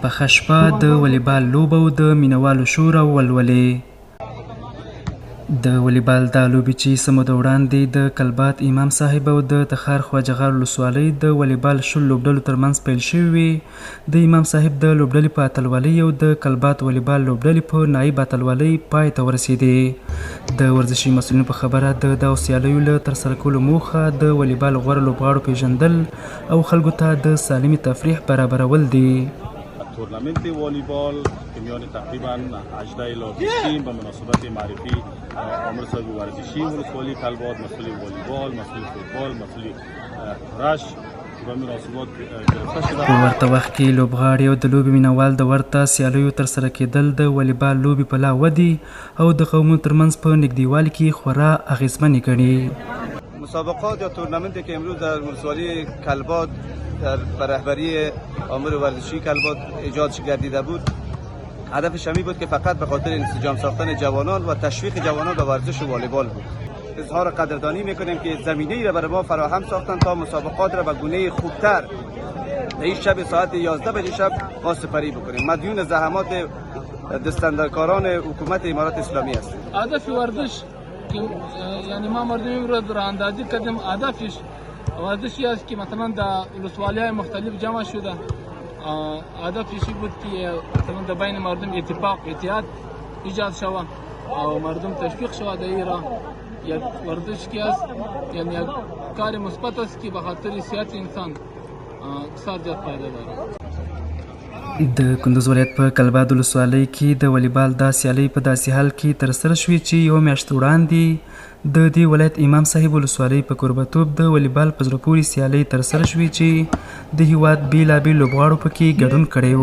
پخه شپه د والیبال لوبه او د مینوالو شور او ولولې. د والیبال دا لوبې چې څه موده وړاندې د کلبات امام صاحب او د تخار خواجه غار ولسوالۍ د والیبال 10 لوبډلو ترمنځ پیل شوې وې، د امام صاحب د لوبډلې په اتلولۍ او د کلبات والیبال لوبډلې په نایب اتلولۍ پای ته ورسېدې. د ورزشي مسؤلینو په خبره د دغو سیالیو له ترسره کولو موخه د والیبال غوره لوبغاړو پیژندل او خلکو ته د سالمې تفریح برابرول دي. تورنمنت والیبال که میان تقریبا 18 الی 20 به مناسبت معرفی عامر صاحب ورزشی ولسوالی کلبات، مسئول والیبال، مسئول فوتبال، مسئول رش به مناسبات گرفته شده. په ورته وخت کې لوبغاړي او د لوبې مینوال د ورته سیالیو ترسره کېدل د والیبال لوبې په لا ودې او د قومونو ترمنځ په نږدېوالي کې خورا اغیزمنې ګڼي. مسابقات یا تورنمنتی که امروز در ولسوالی کلبات در رهبری عامر ورزشی کلبات ایجاد گردیده بود، هدفش همی بود که فقط به خاطر انسجام ساختن جوانان و تشویق جوانان به ورزش والیبال بود. اظهار قدردانی میکنیم که زمینه‌ای را برای ما فراهم ساختن تا مسابقات را به گونه خوبتر در این شب ساعت 11 بجه شب ما سپری بکنیم. مدیون زحمات دستندرکاران حکومت امارات اسلامی است. هدف ورزش که یعنی ما مردمی رو در اندازی کردیم، هدفش ورزشی است که مثلا در ولسوالی‌های مختلف جمع شده. هدفش بود که مثلا در بین مردم اتفاق اتحاد ایجاد شود و مردم تشویق شود. در را یک ورزش که است یعنی یک کار مثبت است که به خاطر صحت انسان بسیار زیاد فایده دارد. د کندوز ولایت په کلبات ولسوالۍ کې د والیبال دا سیالۍ په داسې حال کې ترسره شوې چې یوه میاشت وړاندې د دې ولایت امام صاحب ولسوالۍ په کوربتوب د والیبال په زړه پورې سیالۍ ترسره شوې چې د هېواد بېلابېل لوبغاړو پکې ګډون کړی و.